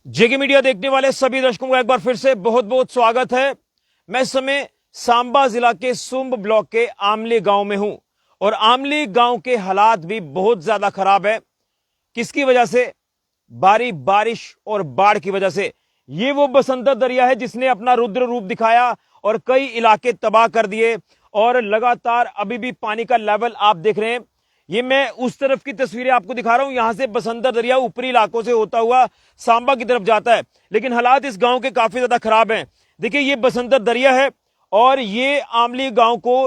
जेके media देखने वाले सभी दर्शकों का एक बार फिर से बहुत बहुत स्वागत है। मैं इस समय सांबा जिला के सुंब ब्लॉक के आमली गांव में हूं और आमली गांव के हालात भी बहुत ज्यादा खराब है। किसकी वजह से? भारी बारिश और बाढ़ की वजह से। ये वो बसंतर दरिया है जिसने अपना रुद्र रूप दिखाया और कई इलाके तबाह कर दिए और लगातार अभी भी पानी का लेवल आप देख रहे हैं। ये मैं उस तरफ की तस्वीरें आपको दिखा रहा हूं, यहां से बसंतर दरिया ऊपरी इलाकों से होता हुआ सांबा की तरफ जाता है, लेकिन हालात इस गांव के काफी ज्यादा खराब हैं। देखिए ये बसंतर दरिया है और ये आमली गांव को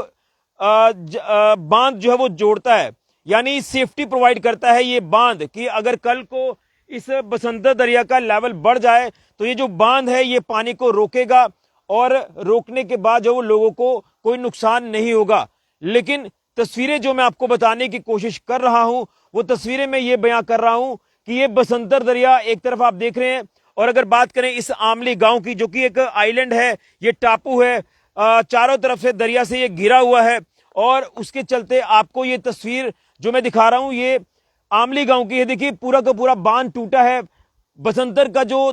बांध जो है वो जोड़ता है, यानी सेफ्टी प्रोवाइड करता है ये बांध कि अगर कल को इस बसंतर दरिया का लेवल बढ़ जाए तो ये जो बांध है ये पानी को रोकेगा और रोकने के बाद जो लोगों को कोई नुकसान नहीं होगा। लेकिन तस्वीरें जो मैं आपको बताने की कोशिश कर रहा हूं वो तस्वीरें मैं ये बयां कर रहा हूं कि ये बसंतर दरिया एक तरफ आप देख रहे हैं और अगर बात करें इस आमली गांव की जो कि एक आइलैंड है, ये टापू है, चारों तरफ से दरिया से ये घिरा हुआ है और उसके चलते आपको ये तस्वीर जो मैं दिखा रहा हूं ये आमली गांव की है। देखिए पूरा का पूरा बांध टूटा है। बसंतर का जो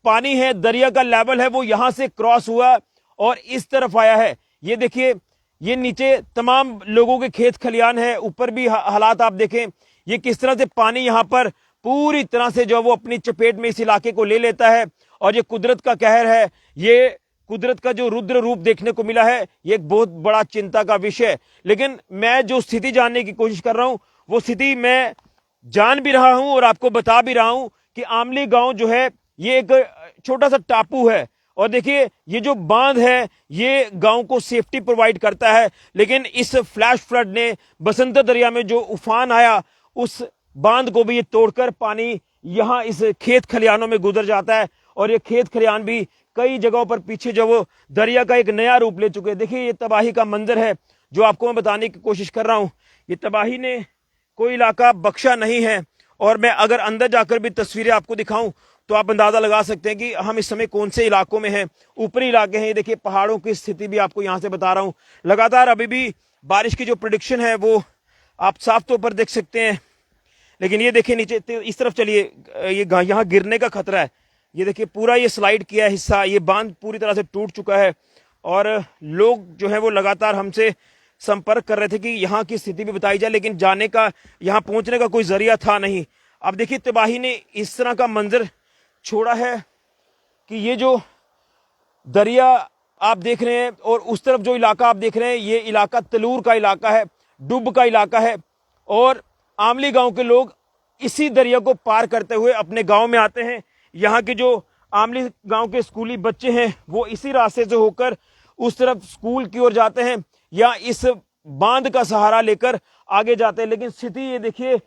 पानी है, दरिया का लेवल है वो यहां से क्रॉस हुआ और इस तरफ आया है। ये देखिए ये नीचे तमाम लोगों के खेत खलियान है, ऊपर भी हालात आप देखें ये किस तरह से पानी यहां पर पूरी तरह से जो वो अपनी चपेट में इस इलाके को ले लेता है और ये कुदरत का कहर है। ये कुदरत का जो रुद्र रूप देखने को मिला है ये एक बहुत बड़ा चिंता का विषय है। लेकिन मैं जो स्थिति जानने की कोशिश कर रहा हूं वो स्थिति मैं जान भी रहा हूं और आपको बता भी रहा हूं कि आमली गांव जो है ये एक छोटा सा टापू है और देखिए ये जो बांध है ये गांव को सेफ्टी प्रोवाइड करता है, लेकिन इस फ्लैश फ्लड ने बसंतर दरिया में जो उफान आया उस बांध को भी ये तोड़कर पानी यहां इस खेत खलियानों में गुजर जाता है और ये खेत खलियान भी कई जगहों पर पीछे जो वो दरिया का एक नया रूप ले चुके हैं। देखिए ये तबाही का मंजर है जो आपको मैं बताने की कोशिश कर रहा हूं। ये तबाही ने कोई इलाका बख्शा नहीं है और मैं अगर अंदर जाकर भी तस्वीरें आपको दिखाऊं तो आप अंदाजा लगा सकते हैं कि हम इस समय कौन से इलाकों में हैं। ऊपरी इलाके हैं, ये देखिए पहाड़ों की स्थिति भी आपको यहां से बता रहा हूं। लगातार अभी भी बारिश की जो प्रेडिक्शन है वो आप साफ तौर पर देख सकते हैं, लेकिन ये देखिए नीचे इस तरफ चलिए, ये यहाँ गिरने का खतरा है। ये देखिए पूरा ये स्लाइड किया है हिस्सा, ये बांध पूरी तरह से टूट चुका है और लोग जो है वो लगातार हमसे संपर्क कर रहे थे कि यहाँ की स्थिति भी बताई जाए, लेकिन जाने का, यहाँ पहुंचने का कोई जरिया था नहीं। अब देखिए तबाही ने इस तरह का मंजर छोड़ा है कि ये जो दरिया आप देख रहे हैं और उस तरफ जो इलाका आप देख रहे हैं ये इलाका तलूर का इलाका है, डुब का इलाका है और आमली गांव के लोग इसी दरिया को पार करते हुए अपने गांव में आते हैं। यहाँ के जो आमली गांव के स्कूली बच्चे हैं वो इसी रास्ते से होकर उस तरफ स्कूल की ओर जाते हैं या इस बांध का सहारा लेकर आगे जाते हैं। लेकिन स्थिति ये देखिए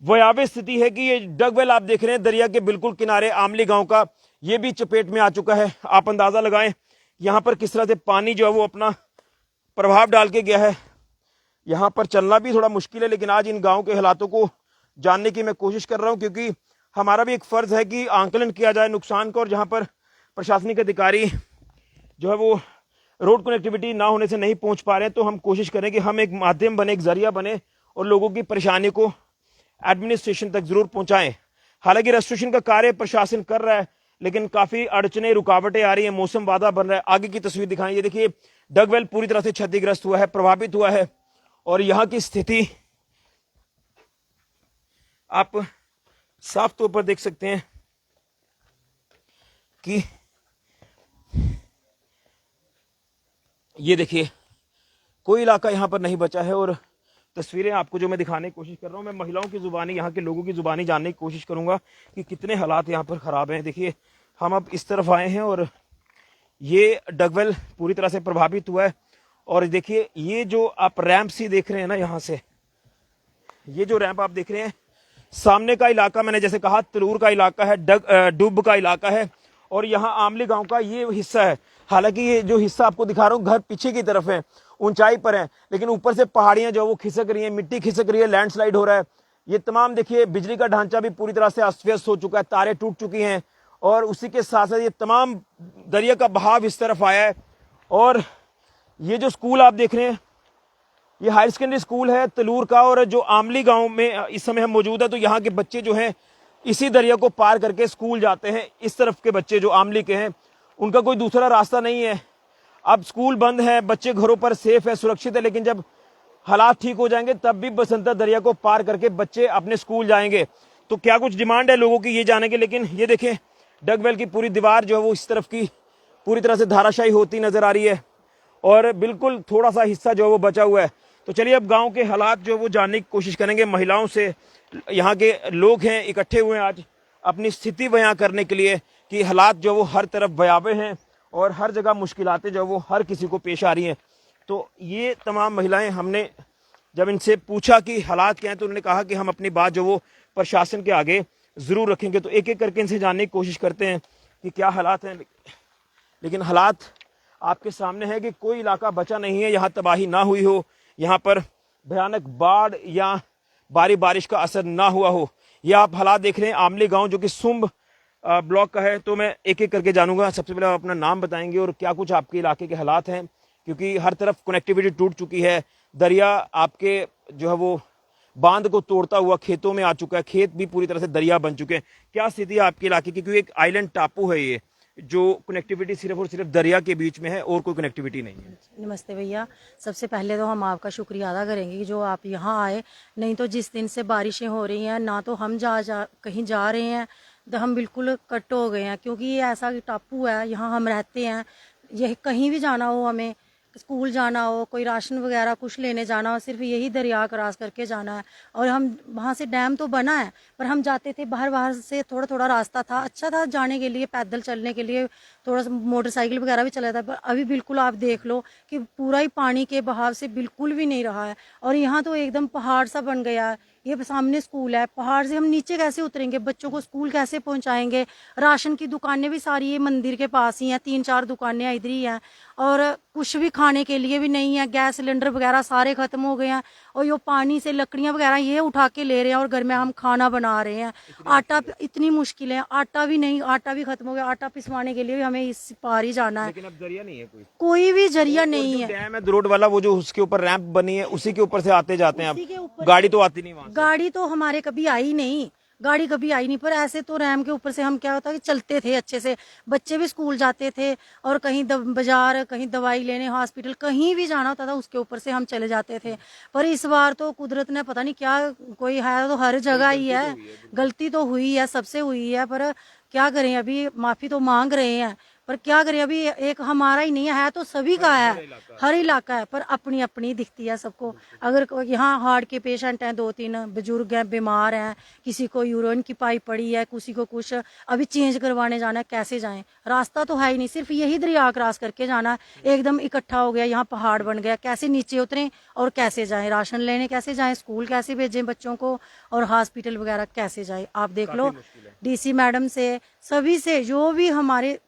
भयावह स्थिति है कि ये डगवेल आप देख रहे हैं दरिया के बिल्कुल किनारे आमली गांव का, ये भी चपेट में आ चुका है। आप अंदाजा लगाएं यहाँ पर किस तरह से पानी जो है वो अपना प्रभाव डाल के गया है। यहाँ पर चलना भी थोड़ा मुश्किल है, लेकिन आज इन गांव के हालातों को जानने की मैं कोशिश कर रहा हूँ क्योंकि हमारा भी एक फर्ज है कि आंकलन किया जाए नुकसान का। और जहाँ पर प्रशासनिक अधिकारी जो है वो रोड कनेक्टिविटी ना होने से नहीं पहुंच पा रहे हैं तो हम कोशिश करें कि हम एक माध्यम बने, एक जरिया बने और लोगों की परेशानी को एडमिनिस्ट्रेशन तक जरूर पहुंचाएं। हालांकि रेस्टोरेशन का कार्य प्रशासन कर रहा है लेकिन काफी अड़चने, रुकावटें आ रही है, मौसम बाधा बन रहा है। आगे की तस्वीर दिखाएं। ये देखिए डगवेल पूरी तरह से क्षतिग्रस्त हुआ है, प्रभावित हुआ है और यहाँ की स्थिति आप साफ तौर पर देख सकते हैं कि ये देखिए कोई इलाका यहाँ पर नहीं बचा है। और तस्वीरें आपको जो मैं दिखाने की कोशिश कर रहा हूँ, मैं महिलाओं की जुबानी, यहाँ के लोगों की जुबानी जानने की कोशिश करूंगा कि कितने हालात यहाँ पर खराब हैं। देखिए हम अब इस तरफ आए हैं और ये डगवेल पूरी तरह से प्रभावित हुआ है और देखिए ये जो आप रैंप सी देख रहे हैं ना, यहाँ से ये जो रैंप आप देख रहे हैं, सामने का इलाका मैंने जैसे कहा तलूर का इलाका है, डुब का इलाका है और यहाँ आमली गांव का ये हिस्सा है। हालांकि ये जो हिस्सा आपको दिखा रहा हूँ घर पीछे की तरफ है, ऊंचाई पर है, लेकिन ऊपर से पहाड़ियां जो वो खिसक रही हैं, मिट्टी खिसक रही है, लैंडस्लाइड हो रहा है। ये तमाम देखिए बिजली का ढांचा भी पूरी तरह से अस्त व्यस्त हो चुका है, तारें टूट चुकी हैं और उसी के साथ साथ ये तमाम दरिया का बहाव इस तरफ आया है। और ये जो स्कूल आप देख रहे हैं ये हायर सेकेंडरी स्कूल है तलूर का और जो आमली गांव में इस समय हम मौजूद है तो यहाँ के बच्चे जो हैं इसी दरिया को पार करके स्कूल जाते हैं। इस तरफ के बच्चे जो आमली के हैं, उनका कोई दूसरा रास्ता नहीं है। अब स्कूल बंद है, बच्चे घरों पर सेफ है, सुरक्षित है, लेकिन जब हालात ठीक हो जाएंगे तब भी बसंतर दरिया को पार करके बच्चे अपने स्कूल जाएंगे। तो क्या कुछ डिमांड है लोगों की ये जाने की, लेकिन ये देखें डगवेल की पूरी दीवार जो है वो इस तरफ की पूरी तरह से धाराशायी होती नजर आ रही है और बिल्कुल थोड़ा सा हिस्सा जो है वो बचा हुआ है। तो चलिए अब गांव के हालात जो वो जानने की कोशिश करेंगे महिलाओं से। यहाँ के लोग हैं इकट्ठे हुए हैं आज अपनी स्थिति बयां करने के लिए कि हालात जो वो हर तरफ भयावह हैं और हर जगह मुश्किलातें जो वो हर किसी को पेश आ रही हैं। तो ये तमाम महिलाएं, हमने जब इनसे पूछा कि हालात क्या हैं तो उन्होंने कहा कि हम अपनी बात जो वो प्रशासन के आगे जरूर रखेंगे। तो एक एक करके इनसे जानने की कोशिश करते हैं कि क्या हालात हैं। लेकिन हालात आपके सामने है कि कोई इलाका बचा नहीं है यहाँ तबाही ना हुई हो, यहाँ पर भयानक बाढ़ या भारी बारिश का असर ना हुआ हो। ये आप हालात देख रहे हैं आमली गांव जो कि सुंब ब्लॉक का है। तो मैं एक एक करके जानूंगा। सबसे पहले आप अपना नाम बताएंगे और क्या कुछ आपके इलाके के हालात हैं, क्योंकि हर तरफ कनेक्टिविटी टूट चुकी है। दरिया आपके जो है वो बांध को तोड़ता हुआ खेतों में आ चुका है, खेत भी पूरी तरह से दरिया बन चुके हैं। क्या स्थिति है आपके इलाके की, क्योंकि एक आइलैंड टापू है ये, जो कनेक्टिविटी सिर्फ और सिर्फ दरिया के बीच में है और कोई कनेक्टिविटी नहीं है। नमस्ते भैया, सबसे पहले तो हम आपका शुक्रिया अदा करेंगे कि जो आप यहाँ आए। नहीं तो जिस दिन से बारिशें हो रही हैं ना तो हम कहीं जा रहे हैं, तो हम बिल्कुल कट हो गए हैं, क्योंकि ये ऐसा टापू है, यहाँ हम रहते हैं। यही कहीं भी जाना हो, हमें स्कूल जाना हो, कोई राशन वगैरह कुछ लेने जाना हो, सिर्फ यही दरिया क्रॉस करके जाना है। और हम वहाँ से डैम तो बना है पर हम जाते थे बाहर से, थोड़ा थोड़ा रास्ता था, अच्छा था जाने के लिए, पैदल चलने के लिए, थोड़ा सा मोटरसाइकिल वगैरह भी चला था। पर अभी बिल्कुल आप देख लो कि पूरा ही पानी के बहाव से बिल्कुल भी नहीं रहा है। और यहाँ तो एकदम पहाड़ सा बन गया है। ये सामने स्कूल है, पहाड़ से हम नीचे कैसे उतरेंगे, बच्चों को स्कूल कैसे पहुंचाएंगे। राशन की दुकानें भी सारी ये मंदिर के पास ही हैं, 3-4 दुकानें इधर ही हैं, और कुछ भी खाने के लिए भी नहीं है। गैस सिलेंडर वगैरह सारे खत्म हो गए हैं, और ये पानी से लकड़ियां वगैरह ये उठा के ले रहे हैं और घर में हम खाना बना रहे हैं। आटा इतनी मुश्किल है, आटा भी नहीं, आटा भी खत्म हो गया। आटा पिसवाने के लिए भी हमें इस पार ही जाना है, लेकिन अब जरिया नहीं है, कोई भी जरिया नहीं है। डैम है रोड वाला, वो जो उसके ऊपर रैंप बनी है उसी के ऊपर से आते जाते हैं। अब गाड़ी तो आती नहीं वहां से। गाड़ी तो हमारे कभी आई नहीं, गाड़ी कभी आई नहीं। पर ऐसे तो रैम के ऊपर से हम क्या होता है कि चलते थे अच्छे से, बच्चे भी स्कूल जाते थे और कहीं बाजार, कहीं दवाई लेने, हॉस्पिटल, कहीं भी जाना होता था उसके ऊपर से हम चले जाते थे। पर इस बार तो कुदरत ने पता नहीं क्या, कोई है तो हर जगह ही है, गलती तो हुई है, सबसे हुई है। पर क्या करें, अभी माफी तो मांग रहे हैं, पर क्या करें, अभी एक हमारा ही नहीं है तो सभी का है, हर इलाका है, पर अपनी अपनी दिखती है सबको। अगर यहाँ हार्ट के पेशेंट हैं, 2-3 बुजुर्ग हैं, बीमार हैं, किसी को यूरिन की पाइप पड़ी है, किसी को कुछ अभी चेंज करवाने जाना है, कैसे जाएं, रास्ता तो है ही नहीं, सिर्फ यही दरिया क्रॉस करके जाना है। एकदम इकट्ठा हो गया, यहाँ पहाड़ बन गया, कैसे नीचे उतरें और कैसे जाएं, राशन लेने कैसे जाएं, स्कूल कैसे भेजें बच्चों को, और हॉस्पिटल वगैरह कैसे जाए। आप देख लो, DC मैडम से, सभी से, जो भी हमारे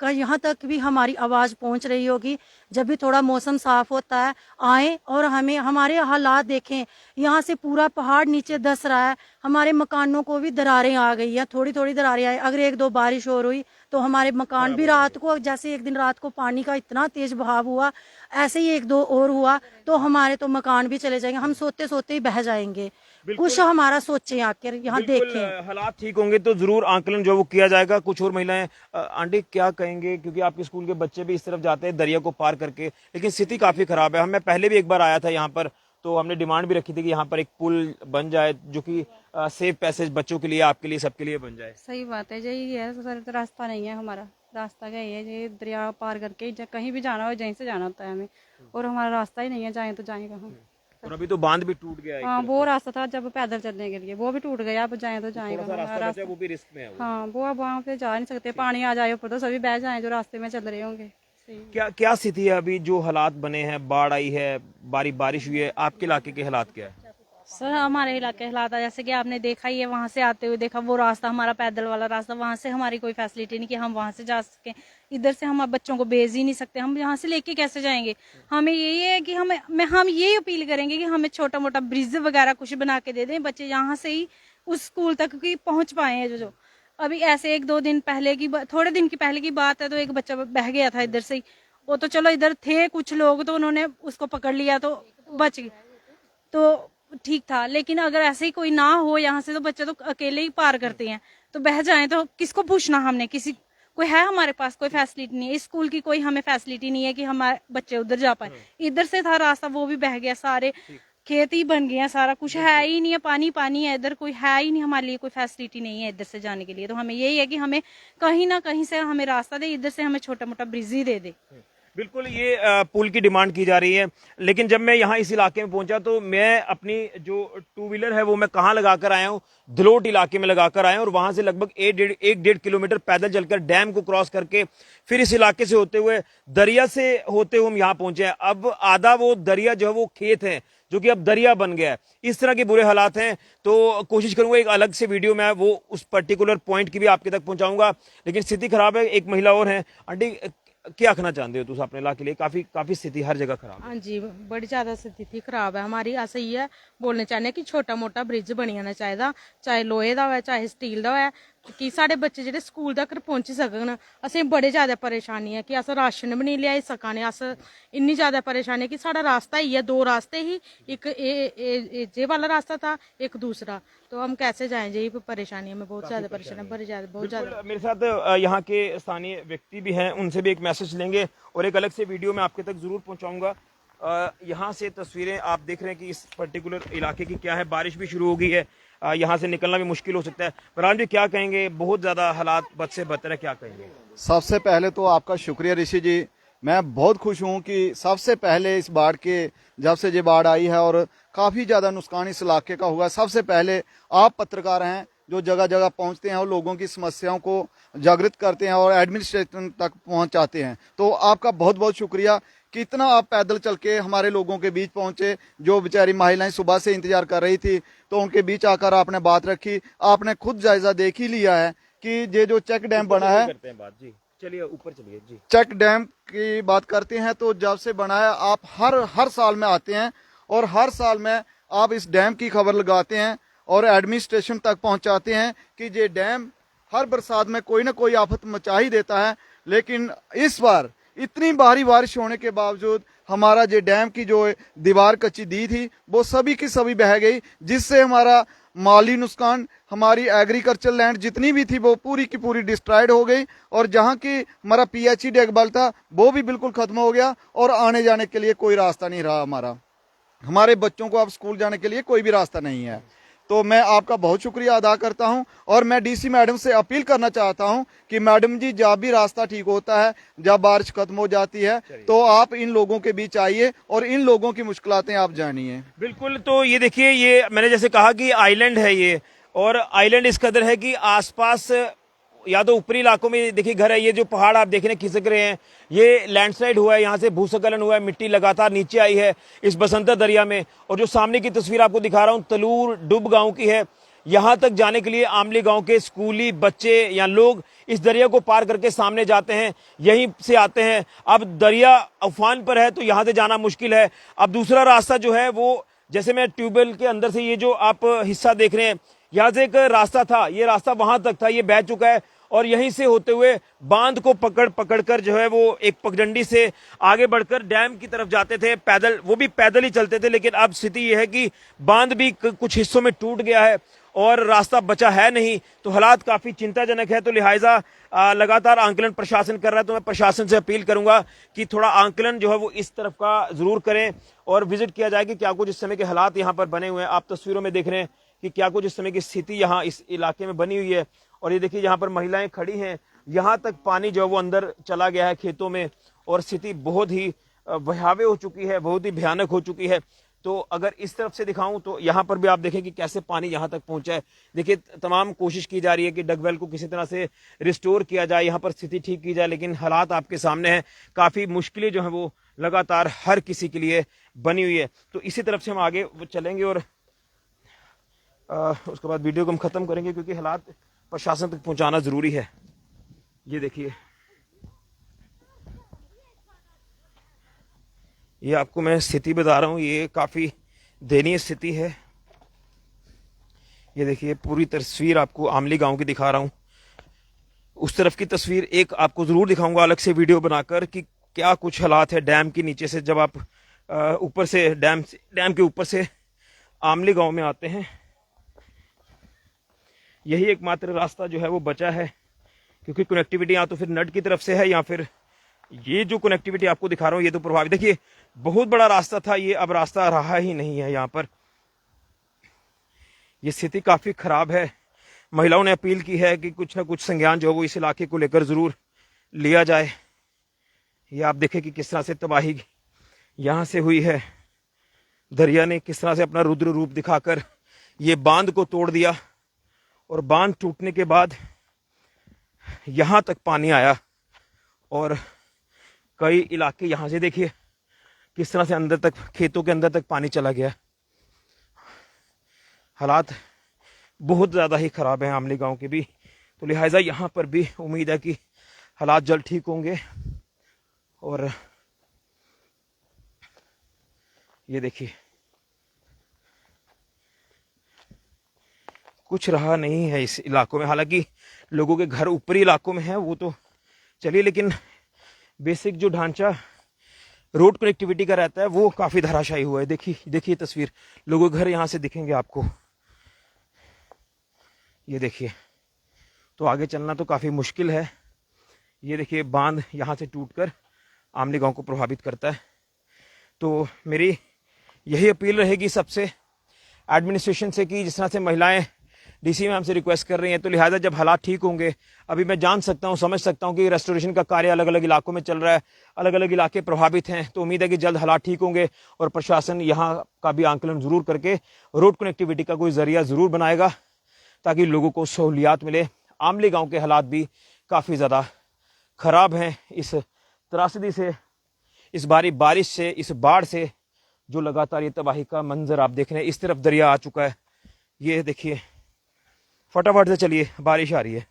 यहाँ तक भी हमारी आवाज पहुंच रही होगी, जब भी थोड़ा मौसम साफ होता है आए और हमें हमारे हालात देखें। यहाँ से पूरा पहाड़ नीचे धंस रहा है, हमारे मकानों को भी दरारें आ गई हैं, थोड़ी थोड़ी दरारें आई। अगर 1-2 बारिश और हुई तो हमारे मकान भी रात को, जैसे एक दिन रात को पानी का इतना तेज बहाव हुआ, ऐसे ही 1-2 और हुआ तो हमारे तो मकान भी चले जाएंगे, हम सोते सोते ही बह जाएंगे। कुछ हमारा सोचे आकर यहाँ देखें। हालात ठीक होंगे तो जरूर आंकलन जो वो किया जाएगा। कुछ और महिलाएं, आंटी क्या कहेंगे, क्योंकि आपके स्कूल के बच्चे भी इस तरफ जाते हैं दरिया को पार करके, लेकिन स्थिति काफी खराब है। मैं पहले भी एक बार आया था यहाँ पर, तो हमने डिमांड भी रखी थी कि यहाँ पर एक पुल बन जाए जो कि सेफ पैसेज बच्चों के लिए, आपके लिए, सबके लिए बन जाए। सही बात है, यही है सर, तो रास्ता नहीं है हमारा, रास्ता क्या है, ये दरिया पार करके कहीं भी जाना हो यहीं से जाना होता है हमें, और हमारा रास्ता ही नहीं है, जाए तो जाए कहाँ। और अभी तो बांध भी टूट गया है। हाँ, वो रास्ता था जब पैदल चलने के लिए, वो भी टूट गया, अब जाए तो जाए रास्ता वो भी रिस्क में है। हाँ, वो अब वहाँ पे जा नहीं सकते, पानी आ जाए ऊपर तो सभी बह जाए जो रास्ते में चल रहे होंगे। क्या स्थिति है अभी, जो हालात बने हैं, बाढ़ आई है, बारिश हुई है, आपके इलाके के हालात क्या है? सर हमारे इलाके के हालात जैसे कि आपने देखा ही है, वहाँ से आते हुए देखा वो रास्ता, हमारा पैदल वाला रास्ता, वहाँ से हमारी कोई फैसिलिटी नहीं कि हम वहाँ से जा सके। इधर से हम बच्चों को भेज ही नहीं सकते, हम यहाँ से लेके कैसे जाएंगे। हमें यही है कि हम ये अपील करेंगे कि हमें छोटा मोटा ब्रिज वगैरह कुछ बना के दे दें, बच्चे यहाँ से ही उस स्कूल तक की पहुँच पाए हैं। जो अभी ऐसे 1-2 दिन पहले की, थोड़े दिन की पहले की बात है, तो एक बच्चा बह गया था इधर से ही, वो तो चलो इधर थे कुछ लोग तो उन्होंने उसको पकड़ लिया तो बच गए। तो ठीक था, लेकिन अगर ऐसे ही कोई ना हो यहाँ से तो बच्चे तो अकेले ही पार करते हैं, तो बह जाएं तो किसको पूछना हमने, किसी कोई है हमारे पास कोई फैसिलिटी नहीं है, इस स्कूल की कोई हमें फैसिलिटी नहीं है कि हमारे बच्चे उधर जा पाए। इधर से था रास्ता, वो भी बह गया, सारे खेत ही बन गए हैं, सारा कुछ है ही नहीं है, पानी पानी है, इधर कोई है ही नहीं, हमारे लिए कोई फैसिलिटी नहीं है इधर से जाने के लिए। तो हमें यही है कि हमें कहीं ना कहीं से हमें रास्ता दे, इधर से हमें छोटा मोटा ब्रिज ही दे दे। बिल्कुल, ये पुल की डिमांड की जा रही है। लेकिन जब मैं यहाँ इस इलाके में पहुंचा तो मैं अपनी जो टू व्हीलर है वो मैं कहाँ लगा कर आया हूँ, दलोट इलाके में लगा कर आया हूँ, और वहां से लगभग 1.5 किलोमीटर पैदल चलकर डैम को क्रॉस करके फिर इस इलाके से होते हुए दरिया से होते हुए हम यहाँ पहुंचे हैं। अब आधा वो दरिया जो है वो खेत है, जो कि अब दरिया बन गया है। इस तरह के बुरे हालात हैं। तो कोशिश करूंगा एक अलग से वीडियो में वो उस पर्टिकुलर पॉइंट की भी आपके तक पहुंचाऊंगा। लेकिन स्थिति खराब है। एक महिला और है। आंटी, क्या आखना चाहते हो तुम अपने इलाके के लिए? काफी स्थिति हर जगह खराब है। हाँ जी, बड़ी ज्यादा स्थिति खराब है हमारी। ऐसा ही है, बोलने चाहने कि छोटा मोटा ब्रिज बनी जाना चाहिए, चाहे लोहे का हो चाहे स्टील का हो, कि साढ़े बच्चे जेह्ड़े स्कूल तक पहुंची सकन। असें बड़े ज्यादा परेशानी है कि अस राशन भी नहीं लियाई सकाने, अस इन्नी ज्यादा परेशानी है कि साढ़ा रास्ता ही है, 2 रास्ते ही, एक जे वाला रास्ता था, एक दूसरा, तो हम कैसे जाएं? यही परेशानी है, हमें बहुत ज्यादा परेशानी है, बड़ी ज्यादा, बहुत ज्यादा। मेरे साथ यहाँ के स्थानीय व्यक्ति भी हैं, उनसे भी एक मैसेज लेंगे और एक अलग से वीडियो में आपके तक जरूर पहुंचाऊंगा। यहाँ से तस्वीरें आप देख रहे हैं कि इस पर्टिकुलर इलाके की क्या है। बारिश भी शुरू हो गई है, यहाँ से निकलना भी मुश्किल हो सकता है। फरहान जी, क्या कहेंगे? बहुत ज्यादा हालात बद से बदतर है, क्या कहेंगे? सबसे पहले तो आपका शुक्रिया ऋषि जी। मैं बहुत खुश हूँ कि सबसे पहले इस बाढ़ के, जब से ये बाढ़ आई है और काफी ज्यादा नुकसान इस इलाके का हुआ, सबसे पहले आप पत्रकार हैं जो जगह जगह पहुंचते हैं और लोगों की समस्याओं को जागृत करते हैं और एडमिनिस्ट्रेशन तक पहुंचाते हैं। तो आपका बहुत बहुत शुक्रिया। कितना आप पैदल चल के हमारे लोगों के बीच पहुंचे, जो बेचारी महिलाएं सुबह से इंतजार कर रही थी, तो उनके बीच आकर आपने बात रखी। आपने खुद जायजा देख ही लिया है कि ये जो चेक डैम बना है, चलिए ऊपर चलिए जी। चेक डैम की बात करते हैं तो जब से बना है, आप हर साल में आते हैं और हर साल में आप इस डैम की खबर लगाते हैं और एडमिनिस्ट्रेशन तक पहुंचाते हैं कि ये डैम हर बरसात में कोई ना कोई आफत मचा ही देता है। लेकिन इस बार इतनी भारी बारिश होने के बावजूद हमारा जो डैम की जो दीवार कच्ची दी थी वो सभी की सभी बह गई, जिससे हमारा माली नुकसान, हमारी एग्रीकल्चर लैंड जितनी भी थी वो पूरी की पूरी डिस्ट्रॉयड हो गई। और जहाँ की हमारा पीएचई देखभाल था वो भी बिल्कुल खत्म हो गया और आने जाने के लिए कोई रास्ता नहीं रहा। हमारे बच्चों को अब स्कूल जाने के लिए कोई भी रास्ता नहीं है। तो मैं आपका बहुत शुक्रिया अदा करता हूं और मैं डीसी मैडम से अपील करना चाहता हूं कि मैडम जी, जब भी रास्ता ठीक होता है, जब बारिश खत्म हो जाती है, तो आप इन लोगों के बीच आइए और इन लोगों की मुश्किलातें आप जानिए। बिल्कुल। तो ये देखिए, ये मैंने जैसे कहा कि आइलैंड है ये, और आइलैंड इस कदर है कि आसपास या तो ऊपरी इलाकों में देखिए घर है, ये जो पहाड़ आप देखने खिसक रहे हैं, ये लैंडस्लाइड हुआ है, यहाँ से भूस्खलन हुआ है, मिट्टी लगातार नीचे आई है इस बसंतर दरिया में। और जो सामने की तस्वीर आपको दिखा रहा हूँ, तलूर डुब गांव की है। यहाँ तक जाने के लिए आमली गांव के स्कूली बच्चे या लोग इस दरिया को पार करके सामने जाते हैं, यहीं से आते हैं। अब दरिया उफान पर है तो यहाँ से जाना मुश्किल है। अब दूसरा रास्ता जो है वो, जैसे मैं ट्यूबवेल के अंदर से ये जो आप हिस्सा देख रहे हैं, यहाँ से एक रास्ता था, ये रास्ता वहां तक था, ये बह चुका है। और यहीं से होते हुए बांध को पकड़कर जो है वो एक पगडंडी से आगे बढ़कर डैम की तरफ जाते थे पैदल, वो भी पैदल ही चलते थे। लेकिन अब स्थिति यह है कि बांध भी कुछ हिस्सों में टूट गया है और रास्ता बचा है नहीं। तो हालात काफी चिंताजनक है। तो लिहाजा लगातार आंकलन प्रशासन कर रहा है। तो मैं प्रशासन से अपील करूंगा कि थोड़ा आंकलन जो है वो इस तरफ का जरूर करें और विजिट किया जाए कि क्या कुछ इस समय के हालात यहाँ पर बने हुए हैं। आप तस्वीरों में देख रहे हैं कि क्या कुछ इस समय की स्थिति यहाँ इस इलाके में बनी हुई है। और ये देखिए, यहाँ पर महिलाएं खड़ी हैं, यहाँ तक पानी जो है वो अंदर चला गया है खेतों में और स्थिति बहुत ही भयावह हो चुकी है, बहुत ही भयानक हो चुकी है। तो अगर इस तरफ से दिखाऊं तो यहाँ पर भी आप देखें कि कैसे पानी यहाँ तक पहुंचा है। देखिए, तमाम कोशिश की जा रही है कि डगवेल को किसी तरह से रिस्टोर किया जाए, यहाँ पर स्थिति ठीक की जाए, लेकिन हालात आपके सामने हैं। काफी मुश्किलें जो है वो लगातार हर किसी के लिए बनी हुई है। तो इसी तरफ से हम आगे चलेंगे और उसके बाद वीडियो को हम खत्म करेंगे, क्योंकि हालात प्रशासन तक पहुंचाना जरूरी है। ये देखिए, ये आपको मैं स्थिति बता रहा हूं, ये काफी दयनीय स्थिति है। ये देखिए, पूरी तस्वीर आपको आमली गांव की दिखा रहा हूं। उस तरफ की तस्वीर एक आपको जरूर दिखाऊंगा अलग से वीडियो बनाकर कि क्या कुछ हालात है डैम के नीचे से। जब आप ऊपर से डैम के ऊपर से आमली गांव में आते हैं। यही एकमात्र रास्ता जो है वो बचा है, क्योंकि कनेक्टिविटी या तो फिर नट की तरफ से है या फिर ये जो कनेक्टिविटी आपको दिखा रहा हूँ ये तो प्रभावित। देखिए बहुत बड़ा रास्ता था ये, अब रास्ता रहा ही नहीं है यहाँ पर। ये स्थिति काफी खराब है। महिलाओं ने अपील की है कि कुछ ना कुछ संज्ञान जो है वो इस इलाके को लेकर जरूर लिया जाए। ये आप देखें कि किस तरह से तबाही यहाँ से हुई है। दरिया ने किस तरह से अपना रुद्र रूप दिखाकर ये बांध को तोड़ दिया, और बांध टूटने के बाद यहाँ तक पानी आया और कई इलाके यहाँ से देखिए किस तरह से अंदर तक, खेतों के अंदर तक पानी चला गया। हालात बहुत ज़्यादा ही ख़राब हैं आमली गांव के भी, तो लिहाजा यहाँ पर भी उम्मीद है कि हालात जल्द ठीक होंगे। और ये देखिए कुछ रहा नहीं है इस इलाकों में। हालांकि लोगों के घर ऊपरी इलाकों में है वो तो चलिए, लेकिन बेसिक जो ढांचा रोड कनेक्टिविटी का रहता है वो काफ़ी धराशायी हुआ है। देखिए तस्वीर, लोगों के घर यहाँ से दिखेंगे आपको। ये देखिए, तो आगे चलना तो काफ़ी मुश्किल है। ये देखिए बांध यहाँ से टूटकर आमली गांव को प्रभावित करता है। तो मेरी यही अपील रहेगी सबसे, एडमिनिस्ट्रेशन से, कि जिस तरह से महिलाएं डीसी मैम से रिक्वेस्ट कर रही हैं, तो लिहाजा जब हालात ठीक होंगे, अभी मैं जान सकता हूं, समझ सकता हूं कि रेस्टोरेशन का कार्य अलग अलग इलाकों में चल रहा है, अलग अलग इलाके प्रभावित हैं, तो उम्मीद है कि जल्द हालात ठीक होंगे और प्रशासन यहाँ का भी आंकलन जरूर करके रोड कनेक्टिविटी का कोई जरिया जरूर बनाएगा ताकि लोगों को सहूलियात मिले। आमली गाँव के हालात भी काफ़ी ज़्यादा खराब हैं। इस त्रासदी से, इस भारी बारिश से, इस बाढ़ से जो लगातार ये तबाही का मंजर आप देख रहे हैं। इस तरफ दरिया आ चुका है, ये देखिए, फटाफट से चलिए, बारिश आ रही है,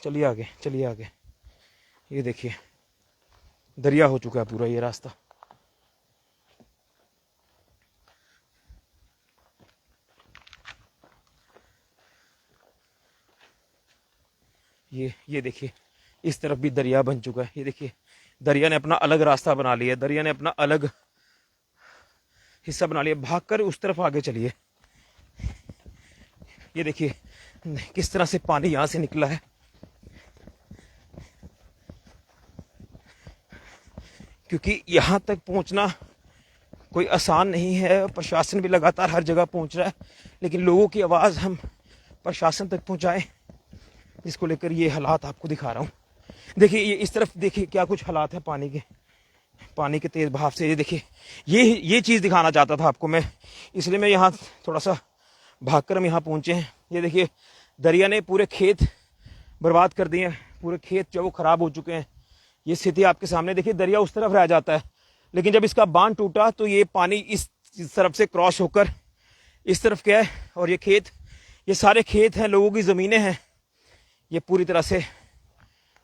चलिए आगे, चलिए आगे। ये देखिए दरिया हो चुका है पूरा ये रास्ता। ये देखिए इस तरफ भी दरिया बन चुका है। ये देखिए दरिया ने अपना अलग रास्ता बना लिया, दरिया ने अपना अलग हिस्सा बना लिया। भागकर उस तरफ आगे चलिए। ये देखिए किस तरह से पानी यहां से निकला है। क्योंकि यहां तक पहुंचना कोई आसान नहीं है। प्रशासन भी लगातार हर जगह पहुंच रहा है, लेकिन लोगों की आवाज हम प्रशासन तक पहुंचाएं, जिसको लेकर ये हालात आपको दिखा रहा हूं। देखिए ये इस तरफ देखिए क्या कुछ हालात है पानी के तेज बहाव से। ये देखिए ये चीज दिखाना चाहता था आपको मैं, इसलिए मैं यहाँ थोड़ा सा भागकर हम यहाँ पहुंचे हैं। ये देखिए दरिया ने पूरे खेत बर्बाद कर दिए हैं, पूरे खेत जो वो खराब हो चुके हैं। ये स्थिति आपके सामने देखिए, दरिया उस तरफ रह जाता है, लेकिन जब इसका बांध टूटा तो ये पानी इस तरफ से क्रॉस होकर इस तरफ गया है, और ये खेत, ये सारे खेत हैं, लोगों की ज़मीनें हैं, ये पूरी तरह से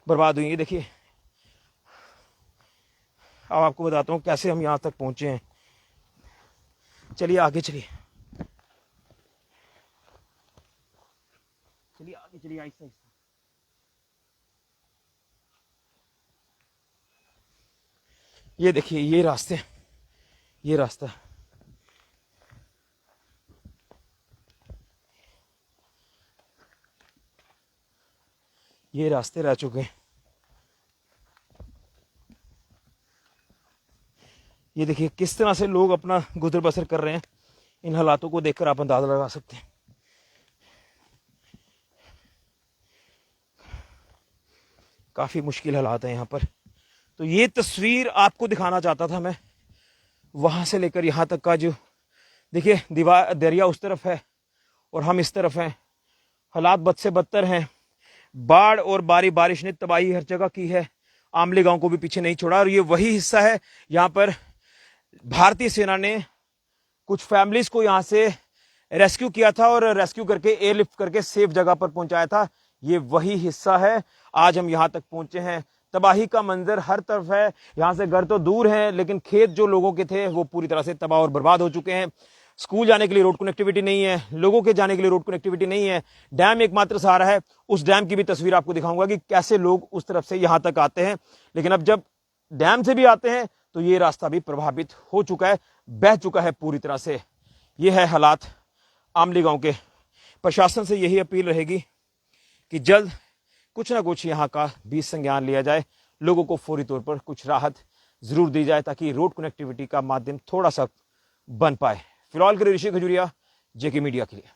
बर्बाद हुई। ये देखिए अब आपको बताता हूँ कैसे हम यहाँ तक पहुँचे हैं। चलिए आगे चलिए, आगे चलिए आहिस्ता आहिस्ता। ये देखिए ये रास्ता, ये रास्ते रह चुके हैं। ये देखिए किस तरह से लोग अपना गुजर बसर कर रहे हैं। इन हालातों को देखकर आप अंदाजा लगा सकते हैं। काफी मुश्किल हालात है यहाँ पर। तो ये तस्वीर आपको दिखाना चाहता था मैं, वहां से लेकर यहाँ तक का जो देखिए दरिया उस तरफ है और हम इस तरफ हैं। हालात बद से बदतर हैं। बाढ़ और बारिश ने तबाही हर जगह की है, आमले गांव को भी पीछे नहीं छोड़ा। और ये वही हिस्सा है, यहाँ पर भारतीय सेना ने कुछ फैमिलीज को यहाँ से रेस्क्यू किया था और रेस्क्यू करके एयरलिफ्ट करके सेफ जगह पर पहुंचाया था। ये वही हिस्सा है। आज हम यहाँ तक पहुंचे हैं। तबाही का मंजर हर तरफ है। यहाँ से घर तो दूर हैं, लेकिन खेत जो लोगों के थे वो पूरी तरह से तबाह और बर्बाद हो चुके हैं। स्कूल जाने के लिए रोड कनेक्टिविटी नहीं है, लोगों के जाने के लिए रोड कनेक्टिविटी नहीं है। डैम एकमात्र सहारा है। उस डैम की भी तस्वीर आपको दिखाऊंगा कि कैसे लोग उस तरफ से यहाँ तक आते हैं। लेकिन अब जब डैम से भी आते हैं तो ये रास्ता भी प्रभावित हो चुका है, बह चुका है पूरी तरह से। ये है हालात आमली गांव के। प्रशासन से यही अपील रहेगी कि जल्द कुछ ना कुछ यहाँ का भी संज्ञान लिया जाए, लोगों को फौरी तौर पर कुछ राहत जरूर दी जाए ताकि रोड कनेक्टिविटी का माध्यम थोड़ा सा बन पाए। फिलहाल के लिए ऋषि खजूरिया, जेके मीडिया के लिए।